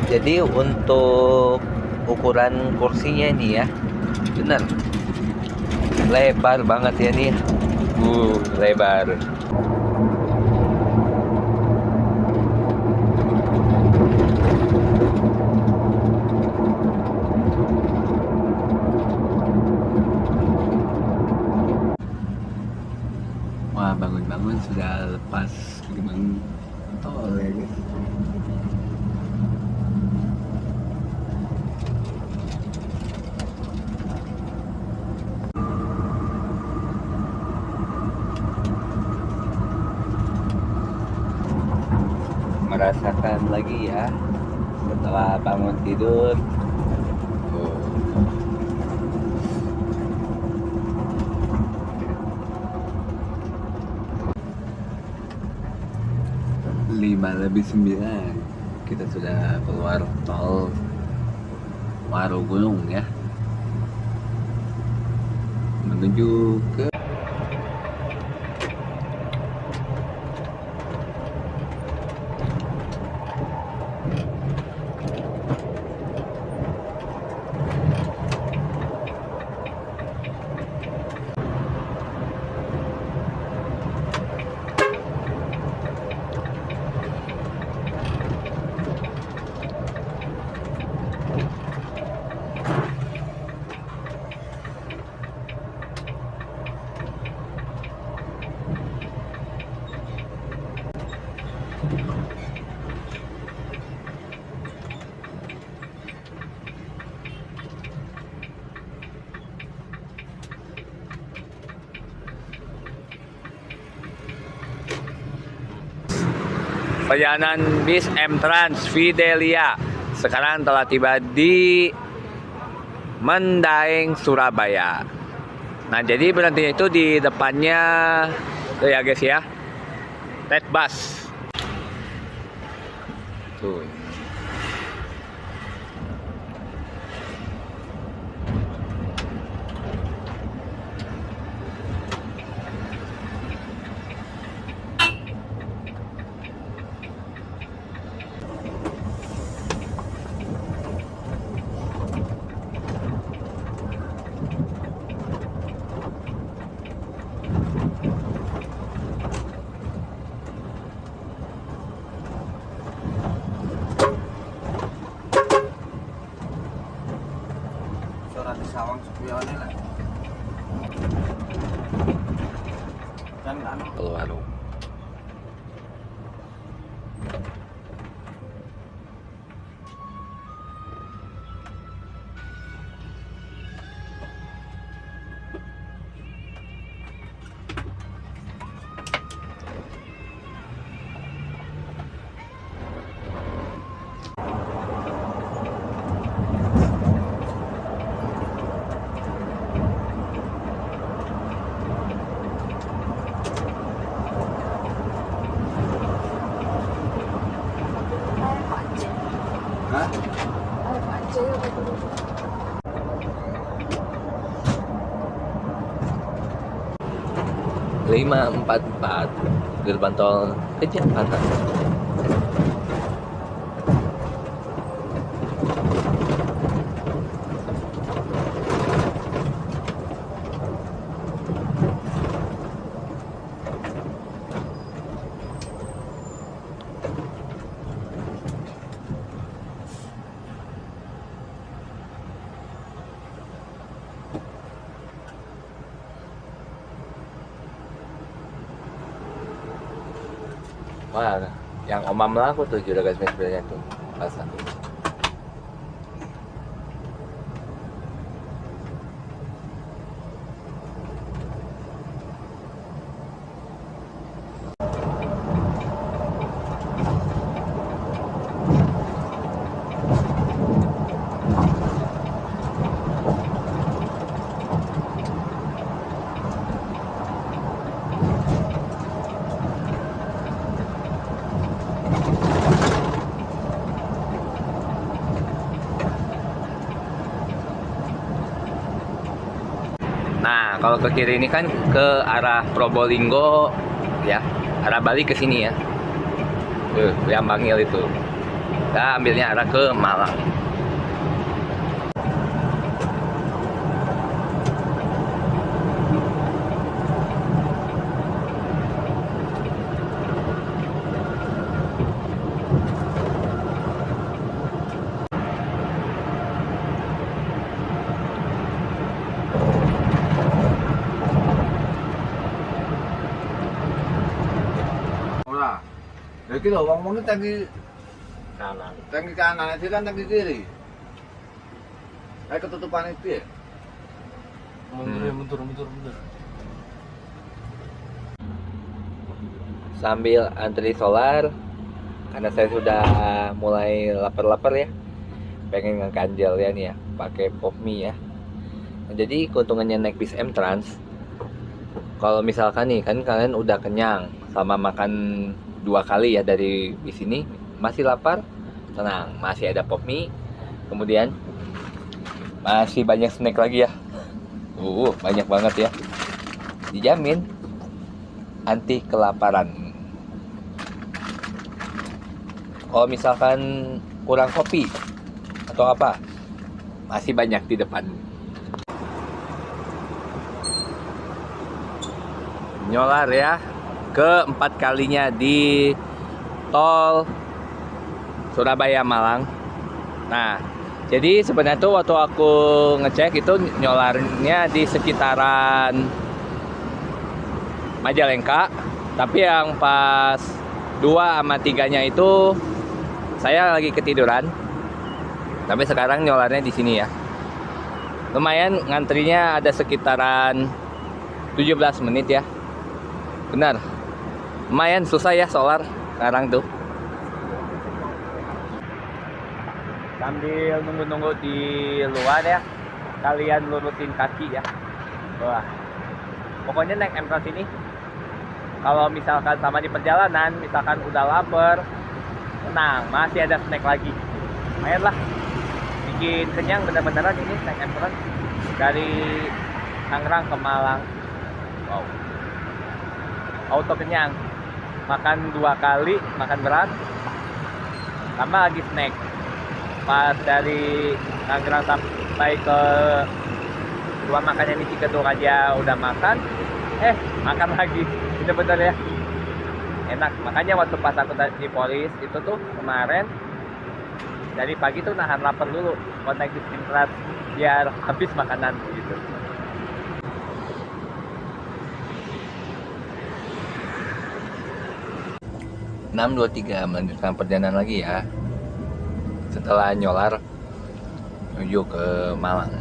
Jadi untuk ukuran kursinya ini ya, bener lebar banget ya nih. Lebar. Wah, bangun-bangun sudah lepas gerbang tol ya guys. Merasakan lagi ya setelah bangun tidur. Lima lebih 9 kita sudah keluar tol Warugunung ya, menuju ke perjalanan bis M Trans Fidelia sekarang telah tiba di Mendaeng, Surabaya. Nah, jadi berhentinya itu di depannya tuh ya guys ya, Red Bus tuh. Di sawang sepionnya lah. Dan Keluar. Hah? 544 gerbang tol Kejaksaan. Wah, yang omam laku tuh Juragan sebenarnya tuh pas satu. Kalau ke kiri ini kan ke arah Probolinggo ya, arah Bali ke sini ya. Yang Bangil itu. Kita ambilnya arah ke Malang. Ora. Lha iki lho wong-wong tangki Kanan. tangki kanan itu kan tangki kiri. Kayak ketutupan itu ya. Mundur. Sambil antri solar karena saya sudah mulai lapar-lapar ya, pengen ngekanjel ya nih ya, pakai pop mie ya. Nah, jadi keuntungannya naik bis M Trans, kalau misalkan nih kan kalian udah kenyang sama makan 2 kali ya dari bis ini, masih lapar, tenang, masih ada pop mie, kemudian masih banyak snack lagi ya. Banyak banget ya, dijamin anti kelaparan. Kalau misalkan kurang kopi atau apa, masih banyak di depan. Nyolar ya, keempat kalinya di tol Surabaya Malang. Nah, jadi sebenarnya tuh waktu aku ngecek itu nyolarnya di sekitaran Majalengka, tapi yang pas 2 sama 3-nya itu saya lagi ketiduran. Tapi sekarang nyolarnya di sini ya. Lumayan ngantrinya ada sekitaran 17 menit ya. Benar. Lumayan susah ya solar sekarang tuh. Sambil nunggu-nunggu di luar ya, kalian lurusin kaki ya. Wah. Pokoknya naik M Trans ini, kalau misalkan sama di perjalanan, misalkan udah lapar, tenang, masih ada snack lagi. Lumayan lah, bikin kenyang bener-beneran ini naik M Trans dari Tangerang ke Malang. Wow, auto kenyang, makan 2 kali, makan berat, sama lagi snack. Pas dari Tangerang sampai ke rumah makannya di Cikedung aja udah makan, makan lagi, bener-bener ya enak. Makanya waktu pas aku di polis itu tuh kemarin dari pagi tuh nahan lapar dulu, mau naik bis Trans biar habis makanan gitu. (6.23) melanjutkan perjalanan lagi ya, setelah nyolar menuju ke Malang.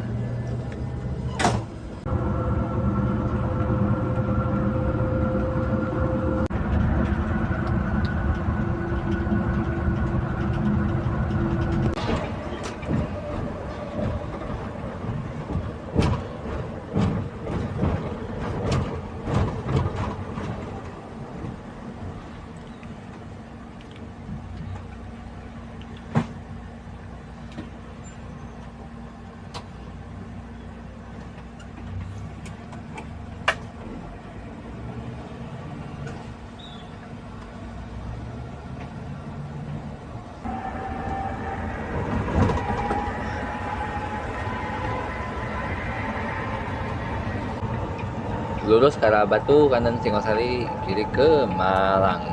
Lurus ke arah Batu, kanan Singosari, kiri ke Malang.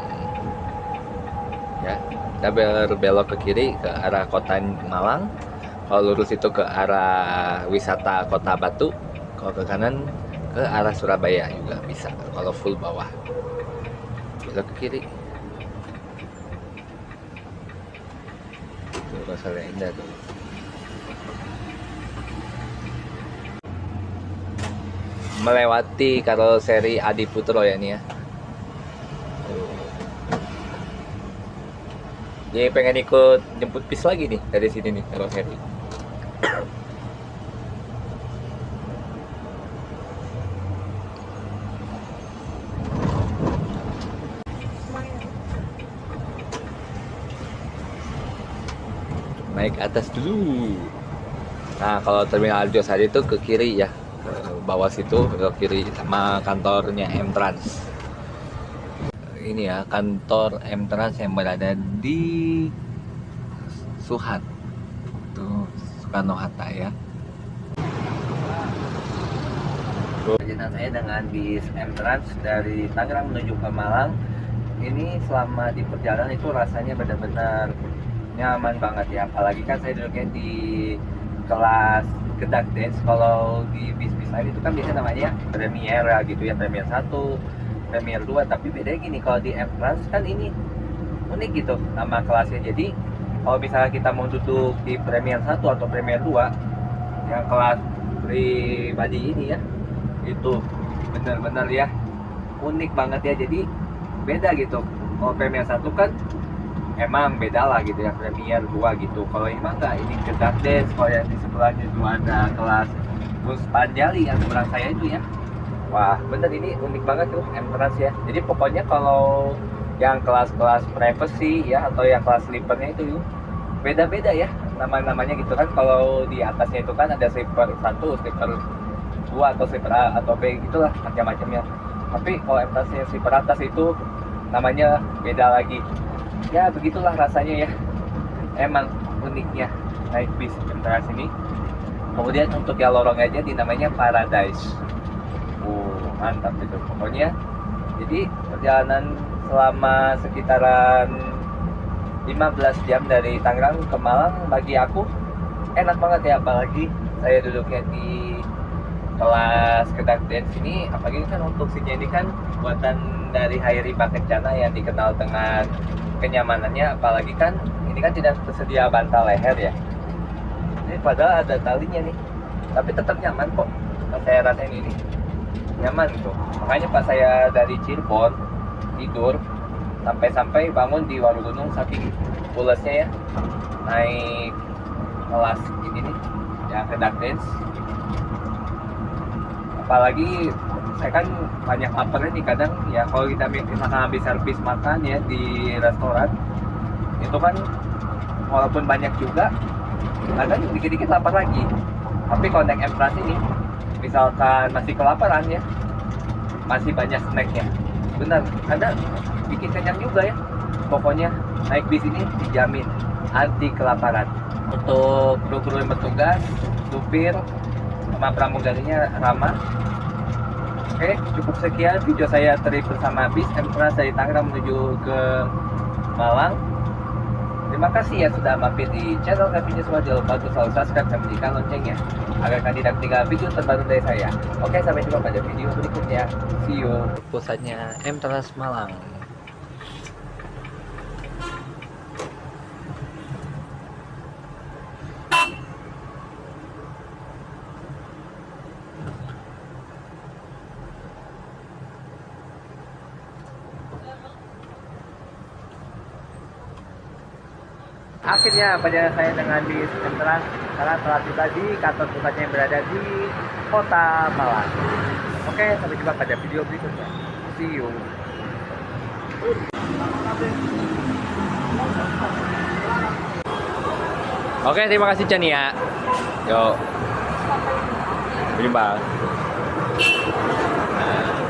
Ya, kita berbelok ke kiri ke arah kota Malang. Kalau lurus itu ke arah wisata Kota Batu. Kalau ke kanan ke arah Surabaya juga bisa. Kalau full bawah, belok ke kiri. Tuh, Rosalia Indah tuh. Melewati karoseri Adi Putro ya nih ya. Jadi pengen ikut jemput bis lagi nih dari sini nih karoseri. Naik atas dulu. Nah, kalau terminal Arjosari itu ke kiri ya. ke bawah situ belok kiri sama kantornya M-Trans. Ini ya kantor M-Trans yang berada di Suhat, tuh Soekarno Hatta ya. Perjalanan saya dengan bis M-Trans dari Tangerang menuju ke Malang. Ini selama di perjalanan itu rasanya benar-benar nyaman banget ya. Apalagi kan saya duduknya di kelas Kedak Dance. Kalau di bis-bis lain itu kan biasanya namanya Premier gitu ya, Premier 1, Premier 2. Tapi bedanya gini, kalau di M-Trans kan ini unik gitu nama kelasnya. Jadi kalau misalnya kita mau duduk di Premier 1 atau Premier 2 yang kelas pribadi ini ya, itu benar-benar ya unik banget ya. Jadi beda gitu. Kalau Premier 1 kan emang beda lah gitu ya, Premier 2 gitu. Kalau ini mah enggak, ini Kedak Dance. Kalau yang di sebelahnya itu ada kelas Puspanjali yang seberang saya itu ya. Wah bener, ini unik banget tuh M-Trans ya. Jadi pokoknya kalau yang kelas-kelas privacy ya atau yang kelas sleepernya itu beda-beda ya nama-namanya gitu kan. Kalau di atasnya itu kan ada sleeper 1, sleeper 2 atau sleeper A atau B gitulah macam-macamnya. Tapi kalau M-Transnya sleeper atas itu namanya beda lagi. Ya begitulah rasanya ya. Emang uniknya naik bis M-Trans ini. Kemudian untuk yang lorong aja dinamanya Paradise. Mantap itu pokoknya. Jadi perjalanan selama sekitaran 15 jam dari Tangerang ke Malang bagi aku enak banget ya. Apalagi saya duduknya di kelas Kedak Dance ini, apalagi kan untuk seatnya ini kan buatan dari Hairiba Kencana yang dikenal dengan kenyamanannya. Apalagi kan ini kan tidak tersedia bantal leher ya. Ini padahal ada talinya nih, tapi tetap nyaman kok. Pas saya rasain ini nyaman tuh. Makanya pas saya dari Cirebon tidur sampai bangun di Warugunung saking pulesnya ya naik kelas ini nih yang Kedak Dance. Apalagi saya kan banyak laparnya nih kadang ya. Kalau kita misalkan habis servis makan ya di restoran itu kan walaupun banyak juga kadang dikit-dikit lapar lagi. Tapi kalau naik M-Trans ini misalkan masih kelaparan ya, masih banyak snacknya, benar ada bikin kenyang juga ya. Pokoknya naik bis ini dijamin anti kelaparan. Untuk kru-kru yang bertugas, supir sama pramugarinya ramah. Oke, cukup sekian video saya trip bersama bis M-Trans dari Tangerang menuju ke Malang. Terima kasih ya sudah mampir di channel kami semua. Jangan lupa untuk selalu subscribe dan bunyikan loncengnya agar kalian tidak ketinggalan video terbaru dari saya. Oke, sampai jumpa pada video berikutnya. See you. Pusatnya M-Trans Malang. Akhirnya perjalanan saya dengan bis M-Trans sekarang telah tiba di kantor pusatnya yang berada di Kota Malang. Oke, sampai jumpa pada video berikutnya. See you. Oke, terima kasih Chania. Yuk. Sampai jumpa. Nah.